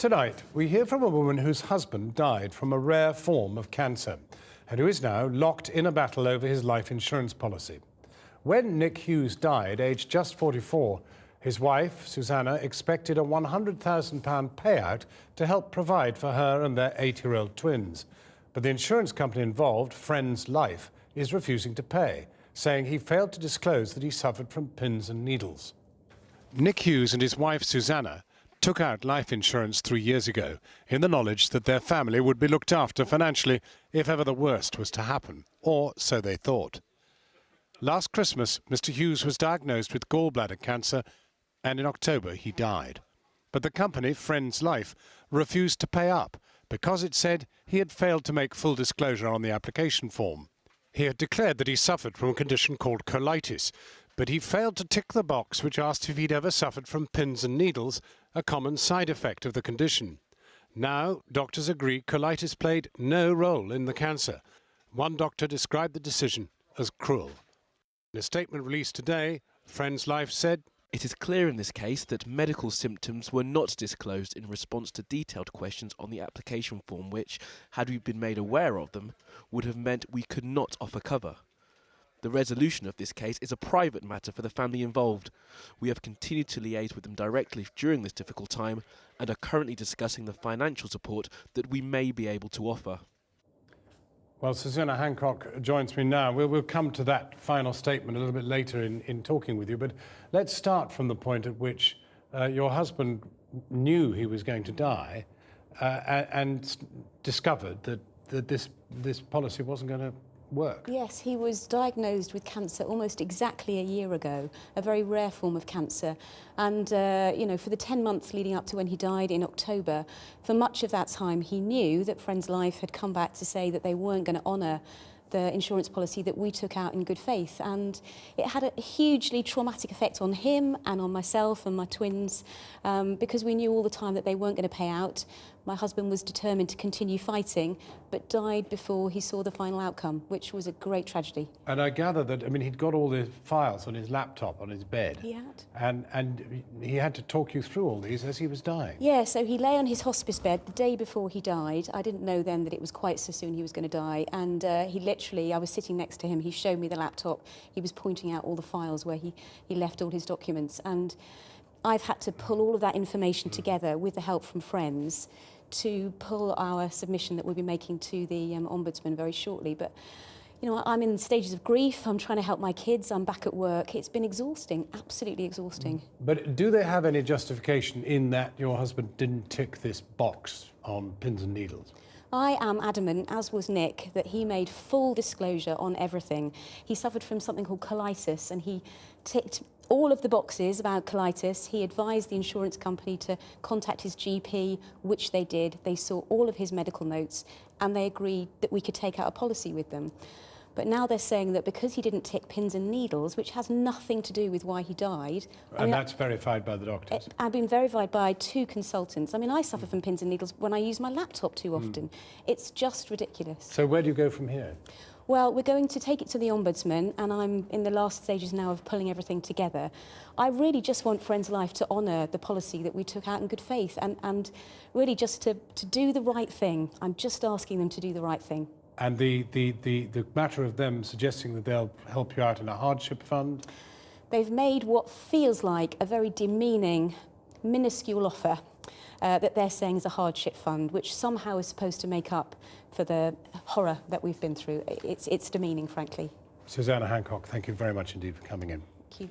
Tonight, we hear from a woman whose husband died from a rare form of cancer and who is now locked in a battle over his life insurance policy. When Nic Hughes died, aged just 44, his wife, Susannah, expected a £100,000 payout to help provide for her and their 8-year-old twins. But the insurance company involved, Friends Life, is refusing to pay, saying he failed to disclose that he suffered from pins and needles. Nic Hughes and his wife, Susannah, took out life insurance 3 years ago in the knowledge that their family would be looked after financially if ever the worst was to happen, or so they thought. Last Christmas, Mr. Hughes was diagnosed with gallbladder cancer, and in October he died. But the company, Friends Life, refused to pay up because it said he had failed to make full disclosure on the application form. He had declared that he suffered from a condition called colitis, but he failed to tick the box which asked if he'd ever suffered from pins and needles, a common side effect of the condition. Now, doctors agree colitis played no role in the cancer. One doctor described the decision as cruel. In a statement released today, Friends Life said, "It is clear in this case that medical symptoms were not disclosed in response to detailed questions on the application form which, had we been made aware of them, would have meant we could not offer cover. The resolution of this case is a private matter for the family involved. We have continued to liaise with them directly during this difficult time and are currently discussing the financial support that we may be able to offer." Well, Susannah Hancock joins me now. We'll come to that final statement a little bit later in talking with you, but let's start from the point at which your husband knew he was going to die and discovered that this policy wasn't going to work. Yes, he was diagnosed with cancer almost exactly a year ago, a very rare form of cancer. And, for the 10 months leading up to when he died in October, for much of that time he knew that Friends Life had come back to say that they weren't going to honour the insurance policy that we took out in good faith. And it had a hugely traumatic effect on him and on myself and my twins, because we knew all the time that they weren't going to pay out. My husband was determined to continue fighting, but died before he saw the final outcome, which was a great tragedy. And I gather that, he'd got all the files on his laptop on his bed. He had. And he had to talk you through all these as he was dying. Yeah, so he lay on his hospice bed the day before he died. I didn't know then that it was quite so soon he was going to die. And he literally, I was sitting next to him, he showed me the laptop. He was pointing out all the files where he left all his documents. And I've had to pull all of that information together with the help from friends to pull our submission that we'll be making to the Ombudsman very shortly. But, I'm in stages of grief. I'm trying to help my kids. I'm back at work. It's been exhausting, absolutely exhausting. But do they have any justification in that your husband didn't tick this box on pins and needles? I am adamant, as was Nic, that he made full disclosure on everything. He suffered from something called colitis, and he ticked all of the boxes about colitis. He advised the insurance company to contact his GP, which they did. They saw all of his medical notes, and they agreed that we could take out a policy with them. But now they're saying that because he didn't tick pins and needles, which has nothing to do with why he died... And that's verified by the doctors? I've been verified by 2 consultants. I suffer from pins and needles when I use my laptop too often. It's just ridiculous. So where do you go from here? Well, we're going to take it to the Ombudsman, and I'm in the last stages now of pulling everything together. I really just want Friends Life to honour the policy that we took out in good faith and really just to do the right thing. I'm just asking them to do the right thing. And the matter of them suggesting that they'll help you out in a hardship fund? They've made what feels like a very demeaning, minuscule offer that they're saying is a hardship fund, which somehow is supposed to make up for the horror that we've been through. It's demeaning, frankly. Susannah Hancock, thank you very much indeed for coming in. Thank you.